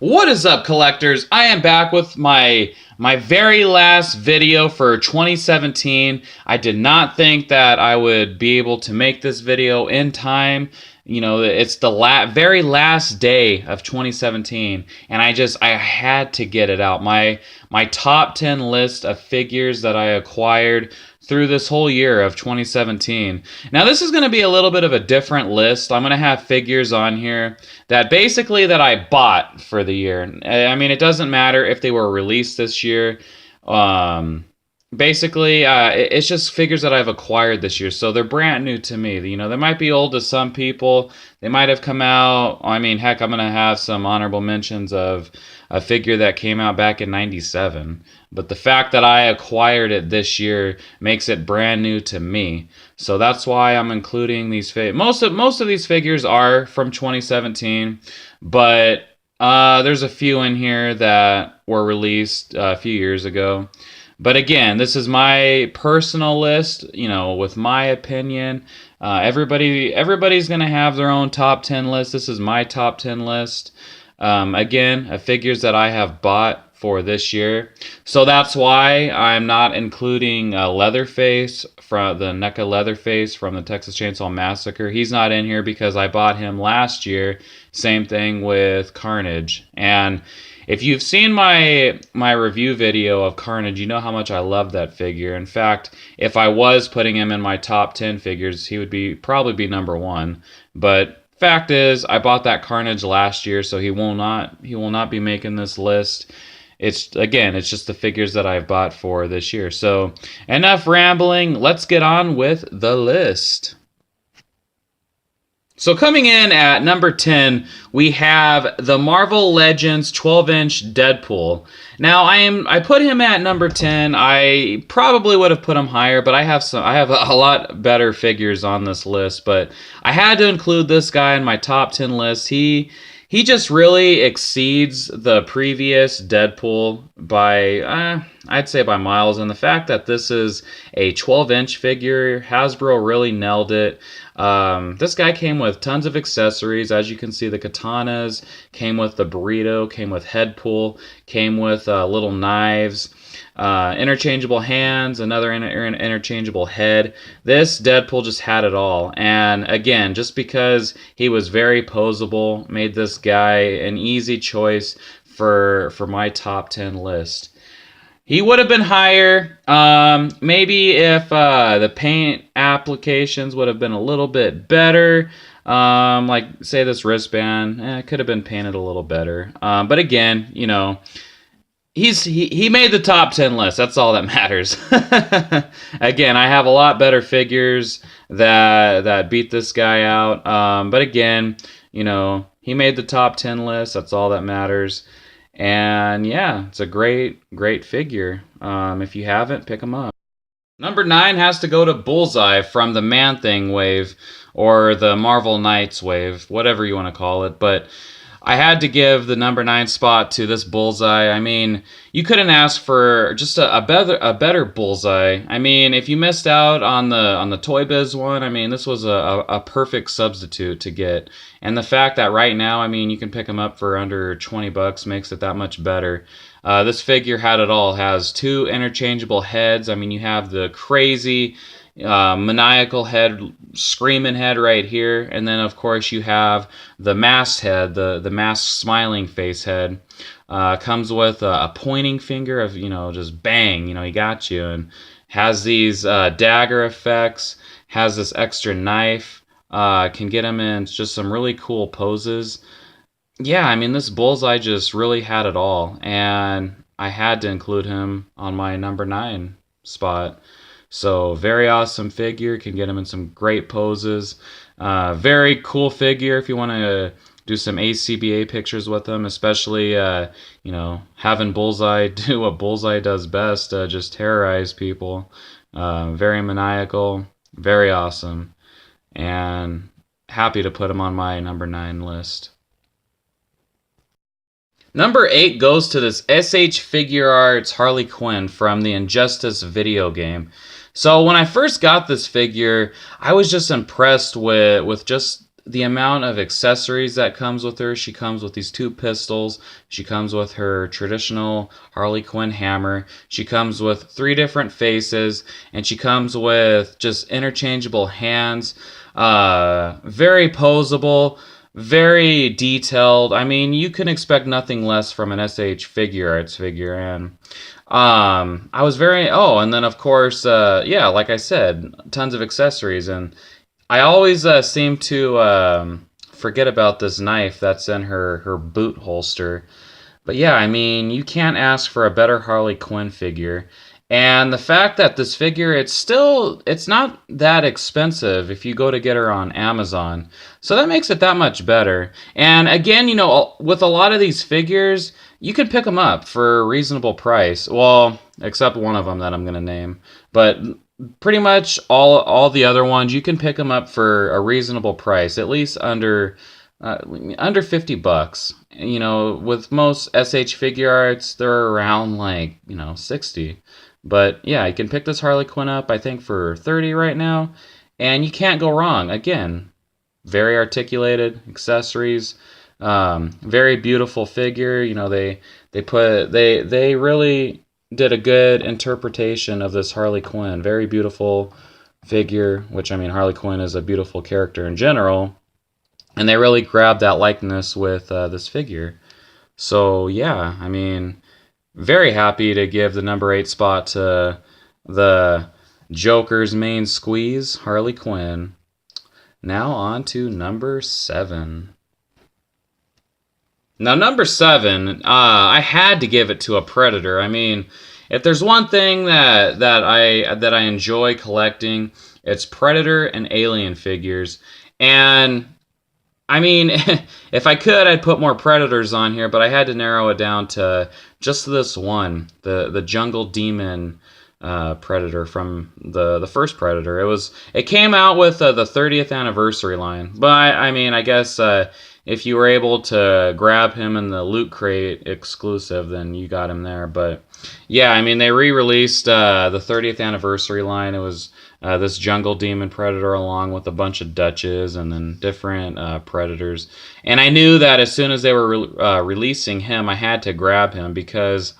What is up, collectors? I am back with my very last video for 2017. I did not think that I would be able to make this video in time. You know, it's the very last day of 2017, and I had to get it out. My top 10 list of figures that I acquired through this whole year of 2017. Now this is going to be a little bit of a different list. I'm going to have figures on here that I bought for the year. I mean, it doesn't matter if they were released this year. It's just figures that I've acquired this year, so they're brand new to me. You know, they might be old to some people. They might have come out. I mean, heck, I'm gonna have some honorable mentions of a figure that came out back in '97. But the fact that I acquired it this year makes it brand new to me. So that's why I'm including these most of these figures are from 2017, but there's a few in here that were released a few years ago. But again, this is my personal list, you know, with my opinion. Everybody's going to have their own top 10 list. This is my top 10 list. Again, of figures that I have bought for this year. So that's why I'm not including Leatherface, from the NECA Leatherface from the Texas Chainsaw Massacre. He's not in here because I bought him last year. Same thing with Carnage. And if you've seen my review video of Carnage, you know how much I love that figure. In fact, if I was putting him in my top 10 figures, he would probably be number 1. But fact is, I bought that Carnage last year, so he will not be making this list. It's just the figures that I've bought for this year. So enough rambling. Let's get on with the list. So coming in at number 10, we have the Marvel Legends 12-inch Deadpool. Now I put him at number 10. I probably would have put him higher, but I have a lot better figures on this list, but I had to include this guy in my top 10 list. He just really exceeds the previous Deadpool by, I'd say by miles. And the fact that this is a 12-inch figure, Hasbro really nailed it. This guy came with tons of accessories. As you can see, the katanas, came with the burrito, came with head pull, came with little knives. Interchangeable hands, another interchangeable head. This Deadpool just had it all. And again, just because he was very posable, made this guy an easy choice for my top 10 list. He would have been higher, maybe if the paint applications would have been a little bit better. Like, say this wristband, it could have been painted a little better. But again, you know, he made the top 10 list. That's all that matters. Again, I have a lot better figures that beat this guy out. But again, you know, he made the top 10 list. That's all that matters. And yeah, it's a great figure. If you haven't, pick him up. Number 9 has to go to Bullseye from the Man-Thing wave, or the Marvel Knights wave, whatever you want to call it. But I had to give the number 9 spot to this Bullseye. I mean, you couldn't ask for just a better Bullseye. I mean, if you missed out on the Toy Biz one, I mean, this was a perfect substitute to get. And the fact that right now, I mean, you can pick them up for under 20 bucks makes it that much better. This figure had it all. It has 2 interchangeable heads. I mean, you have the crazy maniacal head, screaming head right here, and then of course you have the masked head, the masked smiling face head. Comes with a pointing finger of, you know, just bang, you know, he got you, and has these dagger effects, has this extra knife, can get him in just some really cool poses. Yeah, I mean, this Bullseye just really had it all, and I had to include him on my number 9 spot. So very awesome figure, can get him in some great poses. Very cool figure if you want to do some ACBA pictures with him, especially, you know, having Bullseye do what Bullseye does best, just terrorize people. Very maniacal, very awesome, and happy to put him on my number 9 list. Number 8 goes to this SH Figure Arts Harley Quinn from the Injustice video game. So when I first got this figure, I was just impressed with just the amount of accessories that comes with her. She comes with these 2 pistols. She comes with her traditional Harley Quinn hammer. She comes with 3 different faces, and she comes with just interchangeable hands. Very posable, very detailed. I mean, you can expect nothing less from an SH Figure Arts figure, and I was very, and then of course, yeah, like I said, tons of accessories, and I always seem to forget about this knife that's in her boot holster. But yeah, I mean, you can't ask for a better Harley Quinn figure. And the fact that this figure, it's not that expensive if you go to get her on Amazon. So that makes it that much better. And again, with a lot of these figures, you can pick them up for a reasonable price. Well, except one of them that I'm going to name. But pretty much all the other ones, you can pick them up for a reasonable price, at least under $50. With most SH Figure Arts, they're around like 60. But yeah, you can pick this Harley Quinn up, I think, for 30 right now, and you can't go wrong. Again, very articulated accessories, very beautiful figure. They really did a good interpretation of this Harley Quinn. Very beautiful figure, which, I mean, Harley Quinn is a beautiful character in general, and they really grabbed that likeness with this figure. So yeah, I mean, very happy to give the number 8 spot to the Joker's main squeeze, Harley Quinn. Now on to number 7. Now, number 7, I had to give it to a Predator. I mean, if there's one thing that I enjoy collecting, it's Predator and Alien figures. And I mean, if I could, I'd put more Predators on here, but I had to narrow it down to just this one, the Jungle Demon Predator from the first Predator. It came out with the 30th anniversary line, but I mean, I guess if you were able to grab him in the Loot Crate exclusive, then you got him there. But yeah, I mean, they re-released the 30th anniversary line. It was this Jungle Demon Predator along with a bunch of Dutches and then different Predators. And I knew that as soon as they were releasing him, I had to grab him because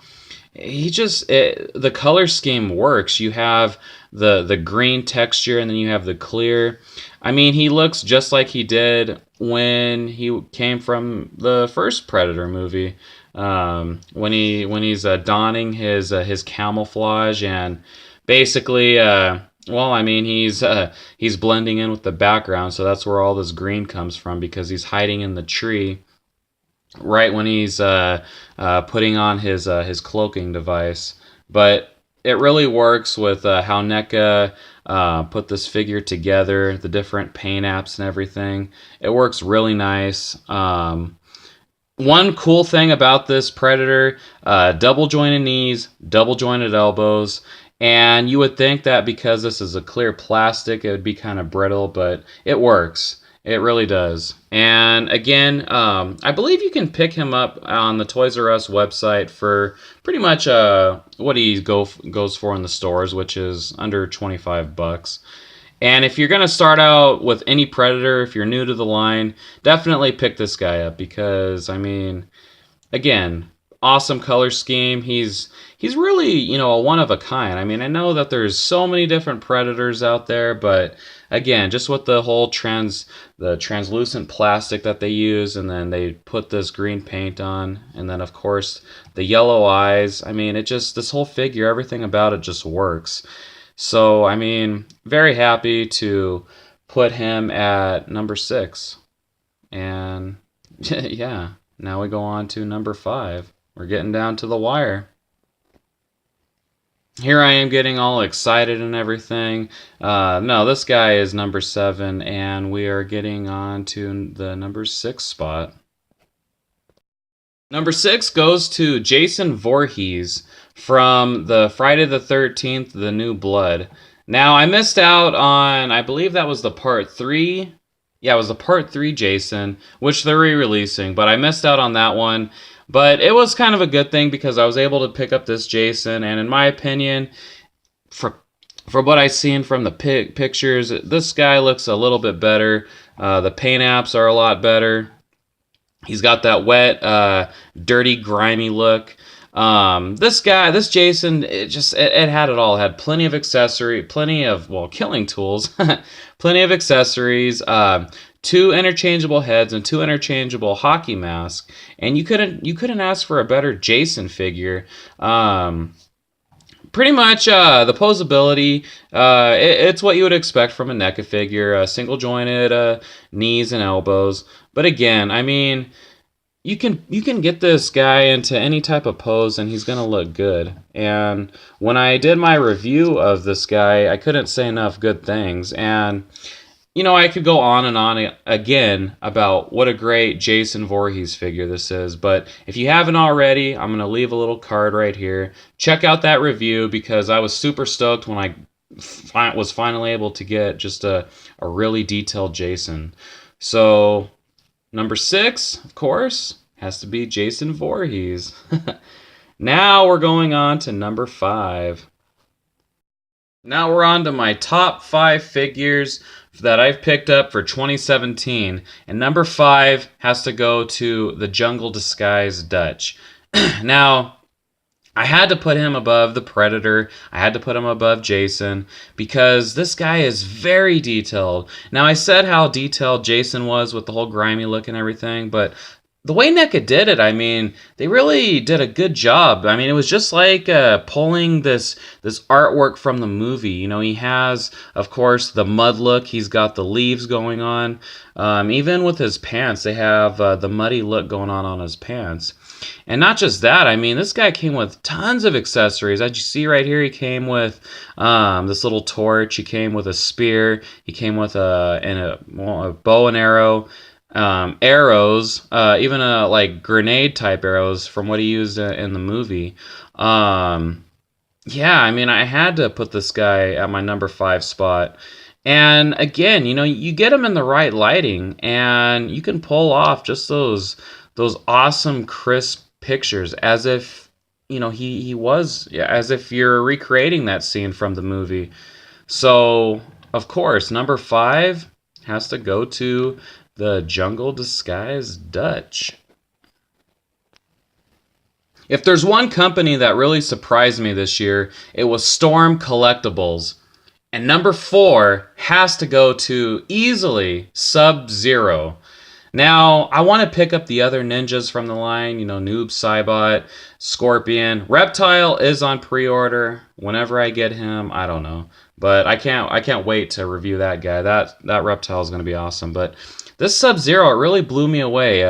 the color scheme works. You have the green texture and then you have the clear. I mean, he looks just like he did when he came from the first Predator movie. When he's donning his camouflage and basically, well, I mean, he's blending in with the background, so that's where all this green comes from because he's hiding in the tree right when he's putting on his cloaking device. But it really works with how NECA put this figure together, the different paint apps and everything. It works really nice. One cool thing about this Predator, double jointed knees, double jointed elbows, and you would think that because this is a clear plastic, it would be kind of brittle, but it works. It really does. And again, I believe you can pick him up on the Toys R Us website for pretty much what he goes for in the stores, which is under $25. And if you're going to start out with any Predator, if you're new to the line, definitely pick this guy up because, I mean, again, awesome color scheme. He's really, a one of a kind. I mean, I know that there's so many different Predators out there, but again, just with the whole the translucent plastic that they use, and then they put this green paint on, and then of course the yellow eyes. I mean, this whole figure, everything about it just works. So, I mean, very happy to put him at number 6. And yeah, now we go on to number 5. We're getting down to the wire. Here I am getting all excited and everything. No, this guy is number 7, and we are getting on to the number 6 spot. Number 6 goes to Jason Voorhees from the Friday the 13th, The New Blood. Now, I missed out on, I believe that was the part 3. Yeah, it was the part 3 Jason, which they're re-releasing, but I missed out on that one. But it was kind of a good thing because I was able to pick up this Jason, and in my opinion, from what I've seen from the pictures, this guy looks a little bit better. The paint apps are a lot better. He's got that wet, dirty, grimy look. This Jason, it had it all. It had plenty of plenty of, well, killing tools, plenty of accessories, two interchangeable heads and two interchangeable hockey masks, and you couldn't ask for a better Jason figure. Pretty much the posability, it's what you would expect from a NECA figure, single jointed knees and elbows. But again, I mean, you can get this guy into any type of pose and he's gonna look good. And when I did my review of this guy, I couldn't say enough good things. And I could go on and on again about what a great Jason Voorhees figure this is. But if you haven't already, I'm going to leave a little card right here. Check out that review because I was super stoked when I was finally able to get just a really detailed Jason. So, number 6, of course, has to be Jason Voorhees. Now we're going on to number 5. Now we're on to my top 5 figures that I've picked up for 2017. And number 5 has to go to the Jungle Disguise Dutch. Now, I had to put him above the Predator. I had to put him above Jason because this guy is very detailed. Now, I said how detailed Jason was with the whole grimy look and everything, but the way NECA did it, I mean, they really did a good job. I mean, it was just like pulling this artwork from the movie. He has, of course, the mud look. He's got the leaves going on. Even with his pants, they have the muddy look going on his pants. And not just that, I mean, this guy came with tons of accessories. As you see right here, he came with this little torch. He came with a spear. He came with a bow and arrow. Arrows, even like grenade type arrows from what he used in the movie. Yeah, I mean, I had to put this guy at my number 5 spot. And again, you get him in the right lighting and you can pull off just those awesome crisp pictures as if he was, yeah, as if you're recreating that scene from the movie. So of course number 5 has to go to the Jungle Disguise Dutch. If there's one company that really surprised me this year, it was Storm Collectibles. And number 4 has to go to easily Sub-Zero. Now, I want to pick up the other ninjas from the line, Noob Saibot, Scorpion. Reptile is on pre-order. Whenever I get him, I don't know. But I can't wait to review that guy. That Reptile is going to be awesome. But this Sub-Zero, it really blew me away.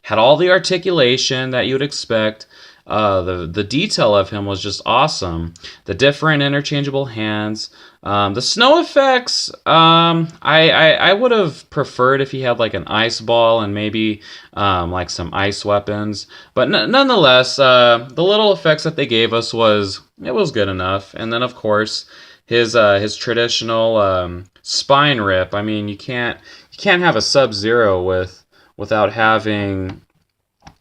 Had all the articulation that you would expect. The detail of him was just awesome. The different interchangeable hands. The snow effects, I would have preferred if he had like an ice ball and maybe like some ice weapons. But nonetheless, the little effects that they gave us was good enough. And then of course his traditional spine rip. I mean, you can't have a Sub-Zero without having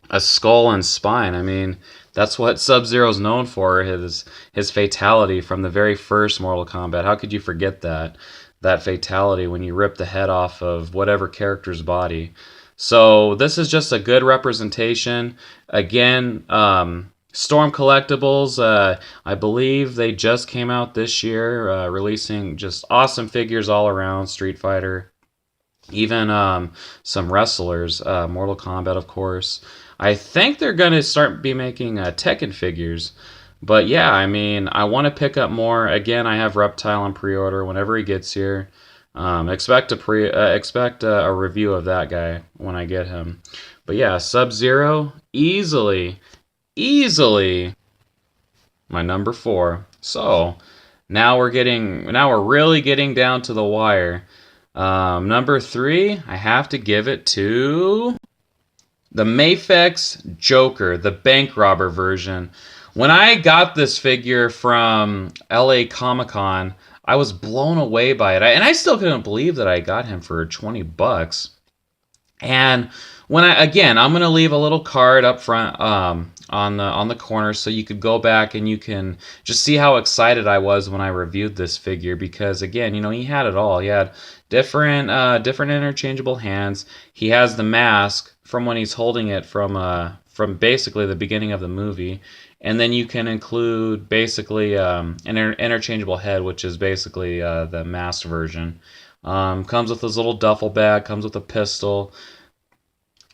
a skull and spine. I mean, that's what Sub-Zero's known for, his fatality from the very first Mortal Kombat. How could you forget that fatality when you rip the head off of whatever character's body? So this is just a good representation. Again, Storm Collectibles, I believe they just came out this year, releasing just awesome figures all around. Street Fighter, even some wrestlers, Mortal Kombat, of course. I think they're going to start be making Tekken figures. But yeah, I mean, I want to pick up more. Again, I have Reptile on pre-order whenever he gets here. Expect a review of that guy when I get him. But yeah, Sub-Zero, easily my number 4. So now we're really getting down to the wire. Number 3, I have to give it to the Mafex Joker, the bank robber version. When I got this figure from LA Comic-Con, I was blown away by it. And I still couldn't believe that I got him for $20. And I'm going to leave a little card up front on the corner, so you could go back and you can just see how excited I was when I reviewed this figure, because again, he had it all. He had different interchangeable hands. He has the mask from when he's holding it from basically the beginning of the movie, and then you can include basically an interchangeable head, which is basically the masked version. Comes with his little duffel bag, comes with a pistol.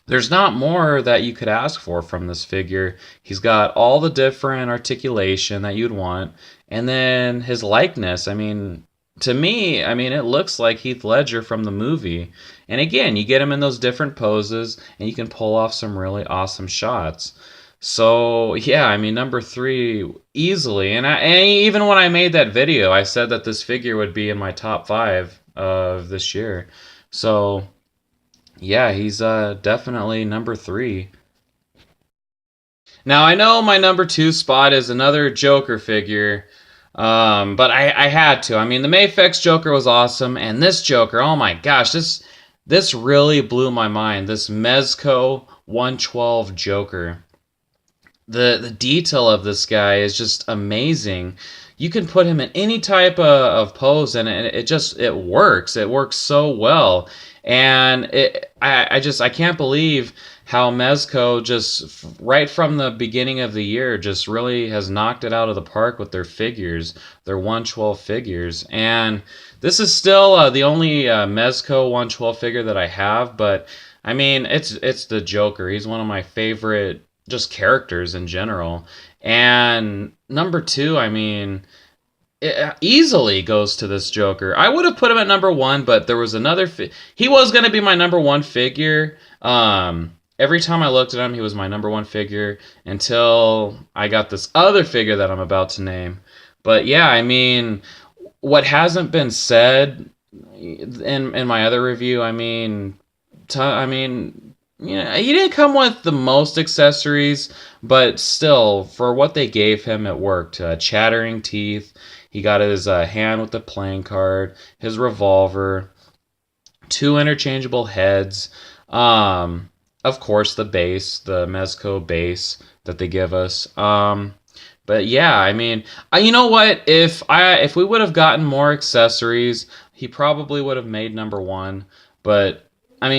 There's not more that you could ask for from this figure. He's got all the different articulation that you'd want, and then his likeness. I mean, to me, it looks like Heath Ledger from the movie. And again, you get him in those different poses, and you can pull off some really awesome shots. So yeah, number three easily. And even when I made that video, I said that this figure would be in my top 5 of this year. So yeah, he's definitely number 3. Now I know my number 2 spot is another Joker figure, but I had to. The Mayfix Joker was awesome, and this Joker, oh my gosh, this really blew my mind. This Mezco 112 Joker. The detail of this guy is just amazing. You can put him in any type of pose, and it works. It works so well. And I can't believe how Mezco just right from the beginning of the year just really has knocked it out of the park with their figures, their 112 figures. And this is still the only Mezco 112 figure that I have, but it's the Joker. He's one of my favorite just characters in general. And number 2, it easily goes to this Joker. I would have put him at number 1, but there was another... he was going to be my number 1 figure. Every time I looked at him, he was my number 1 figure until I got this other figure that I'm about to name. But yeah, what hasn't been said in my other review, he didn't come with the most accessories, but still, for what they gave him, it worked. Chattering teeth. He got his hand with the playing card, his revolver, 2 interchangeable heads. Of course, the base, the Mezco base that they give us. But yeah, you know what? If we would have gotten more accessories, he probably would have made number 1. But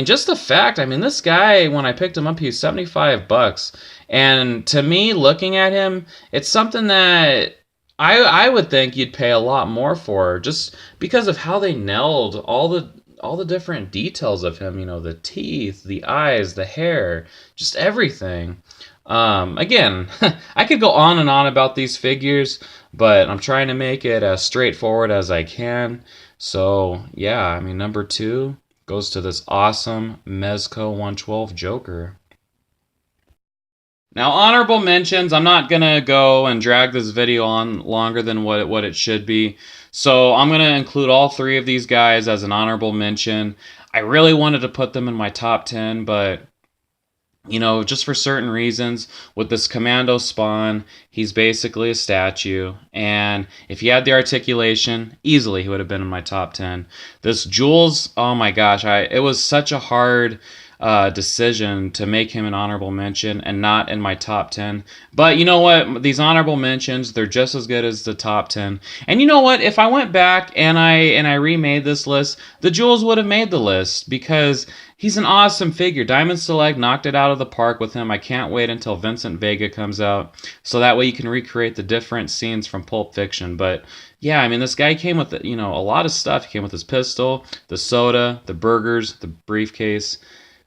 just the fact, this guy, when I picked him up, he was $75. And to me, looking at him, it's something that I would think you'd pay a lot more for, just because of how they nailed all the different details of him. The teeth, the eyes, the hair, just everything. Again, I could go on and on about these figures, but I'm trying to make it as straightforward as I can. So yeah, number 2 goes to this awesome Mezco 112 Joker. Now, honorable mentions, I'm not going to go and drag this video on longer than what it should be. So I'm going to include all 3 of these guys as an honorable mention. I really wanted to put them in my top 10, but just for certain reasons, with this Commando Spawn, he's basically a statue, and if he had the articulation, easily he would have been in my top 10. This Jules, oh my gosh, it was such a hard decision to make him an honorable mention and not in my top 10. But you know what? These honorable mentions, they're just as good as the top 10. And you know what? If I went back and I remade this list, the Jules would have made the list, because he's an awesome figure. Diamond Select knocked it out of the park with him. I can't wait until Vincent Vega comes out, so that way you can recreate the different scenes from Pulp Fiction. But yeah, this guy came with a lot of stuff. He came with his pistol, the soda, the burgers, the briefcase.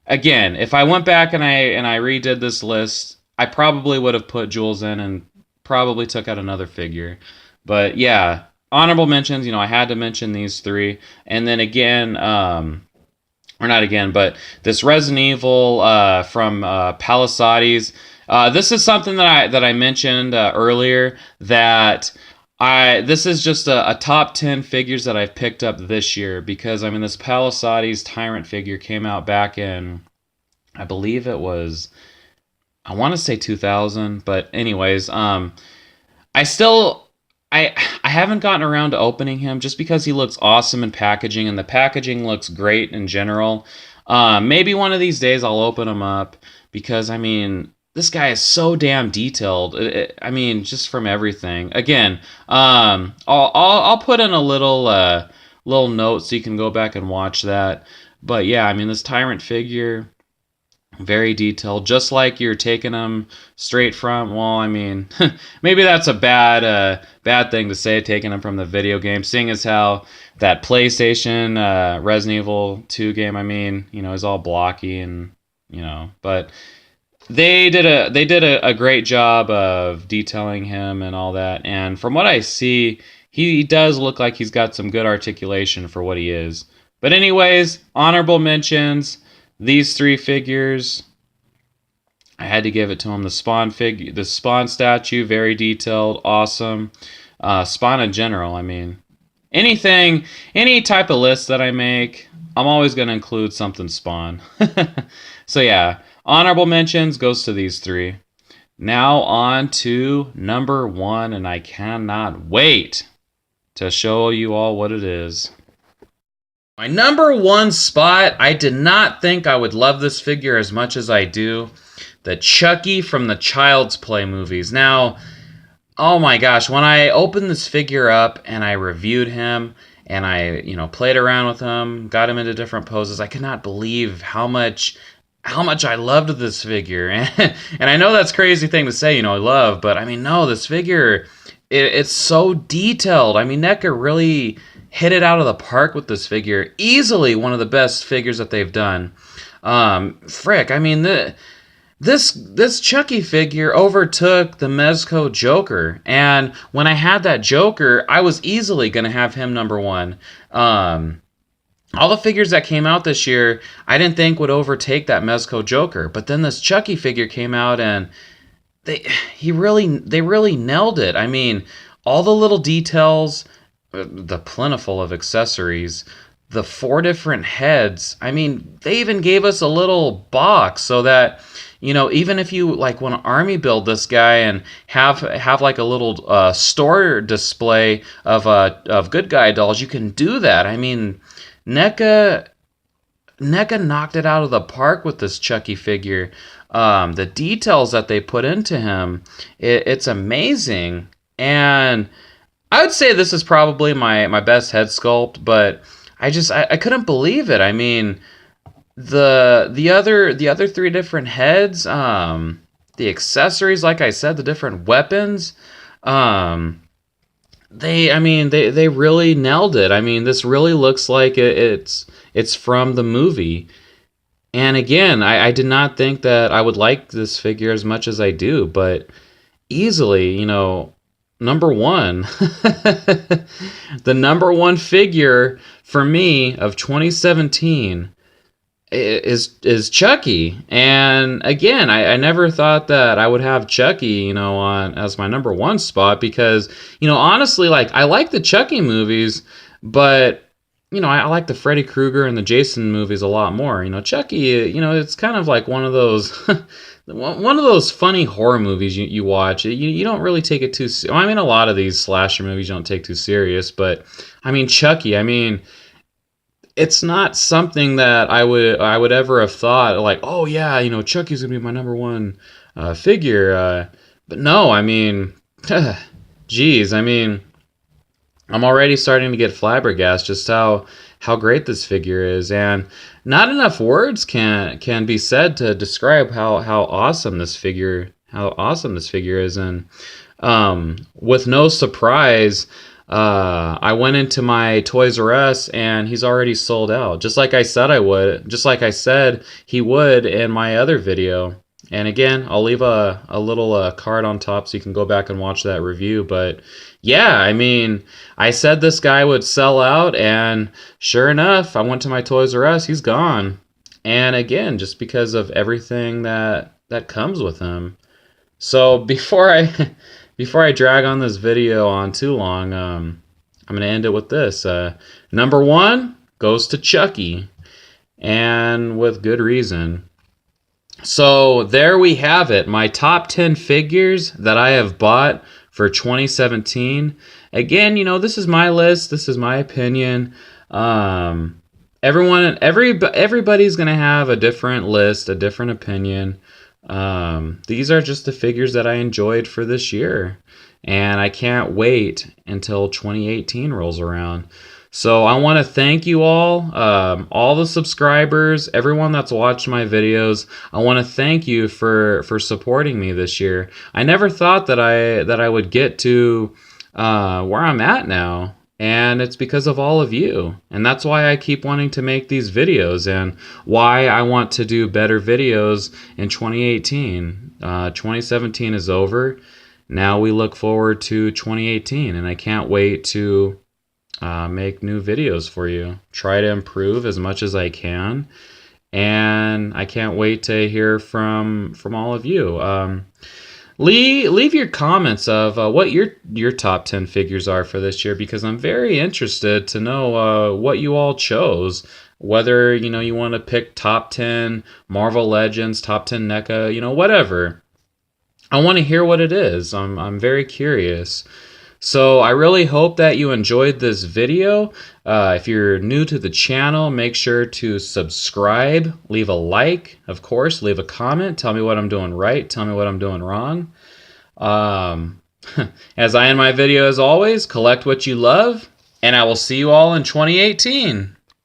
Again, if I went back and I redid this list, I probably would have put Jules in and probably took out another figure. But yeah, honorable mentions, I had to mention these 3. And then again, or not again, but this Resident Evil from Palisades. This is something that I mentioned earlier, that this is just a top 10 figures that I've picked up this year, because this Palisades Tyrant figure came out back in, I believe it was, I want to say 2000, but anyways, I haven't gotten around to opening him, just because he looks awesome in packaging, and the packaging looks great in general. Maybe one of these days I'll open him up, because this guy is so damn detailed. I mean, just from everything. Again, I'll put in a little note so you can go back and watch that. But yeah, I mean, this Tyrant figure, very detailed, just like you're taking them straight from. Well, I mean, maybe that's a bad thing to say, taking them from the video game, seeing as how that PlayStation Resident Evil 2 game, I mean, is all blocky and but they did a great job of detailing him and all that. And from what I see, he does look like he's got some good articulation for what he is. But anyways, honorable mentions. These three figures, I had to give it to him. The Spawn statue, very detailed, awesome. Spawn in general, I mean, any type of list that I make, I'm always going to include something Spawn. So yeah, honorable mentions goes to these three. Now on to number 1, and I cannot wait to show you all what it is. My number 1 spot, I did not think I would love this figure as much as I do. The Chucky from the Child's Play movies. Now, oh my gosh, when I opened this figure up and I reviewed him and I, played around with him, got him into different poses, I could not believe how much I loved this figure. And I know that's a crazy thing to say, love, but I mean, no, this figure, it's so detailed. I mean, NECA really hit it out of the park with this figure. Easily one of the best figures that they've done. Frick, I mean, this Chucky figure overtook the Mezco Joker. And when I had that Joker, I was easily going to have him number 1. All the figures that came out this year, I didn't think would overtake that Mezco Joker. But then this Chucky figure came out and they really nailed it. I mean, all the little details, the plentiful of accessories, the 4 different heads. I mean, they even gave us a little box so that, even if you like want to army build this guy and have like a little store display of good guy dolls, you can do that. I mean, NECA knocked it out of the park with this Chucky figure. The details that they put into him, it's amazing. And I would say this is probably my best head sculpt, but I couldn't believe it. I mean, the other 3 different heads, the accessories, like I said, the different weapons, they really nailed it. I mean, this really looks like it's from the movie. And again, I did not think that I would like this figure as much as I do, but easily, number 1. The number 1 figure for me of 2017 is Chucky. And again, I never thought that I would have Chucky, on as my number 1 spot because, honestly, like I like the Chucky movies, but I like the Freddy Krueger and the Jason movies a lot more. Chucky, it's kind of like one of those funny horror movies you watch. You don't really take it too I mean, a lot of these slasher movies you don't take too serious, but I mean, Chucky, I mean, it's not something that I would ever have thought like, oh yeah, Chucky's gonna be my number 1 figure. But no, I mean, geez, I mean, I'm already starting to get flabbergasted just how great this figure is, and not enough words can be said to describe how awesome this figure is. And with no surprise, I went into my Toys R Us and he's already sold out, just like I said I would, just like I said he would in my other video. And again, I'll leave a little card on top so you can go back and watch that review. But yeah, I mean, I said this guy would sell out, and sure enough, I went to my Toys R Us, he's gone. And again, just because of everything that comes with him. So before I drag on this video on too long, I'm going to end it with this. Number 1 goes to Chucky, and with good reason. So there we have it, my top 10 figures that I have bought for 2017. Again, this is my list, this is my opinion. Everybody's gonna have a different list, a different opinion. These are just the figures that I enjoyed for this year, and I can't wait until 2018 rolls around. So I want to thank you all the subscribers, everyone that's watched my videos. I want to thank you for supporting me this year. I never thought that I would get to where I'm at now. And it's because of all of you. And that's why I keep wanting to make these videos and why I want to do better videos in 2018. 2017 is over. Now we look forward to 2018. And I can't wait to make new videos for you. Try to improve as much as I can. And I can't wait to hear from all of you. Leave your comments of what your top 10 figures are for this year, because I'm very interested to know what you all chose. Whether you want to pick top 10 Marvel Legends, top 10 NECA, whatever. I want to hear what it is. I'm very curious. So I really hope that you enjoyed this video. If you're new to the channel, make sure to subscribe, leave a like, of course, leave a comment, tell me what I'm doing right, tell me what I'm doing wrong. As I end my video, as always, collect what you love, and I will see you all in 2018.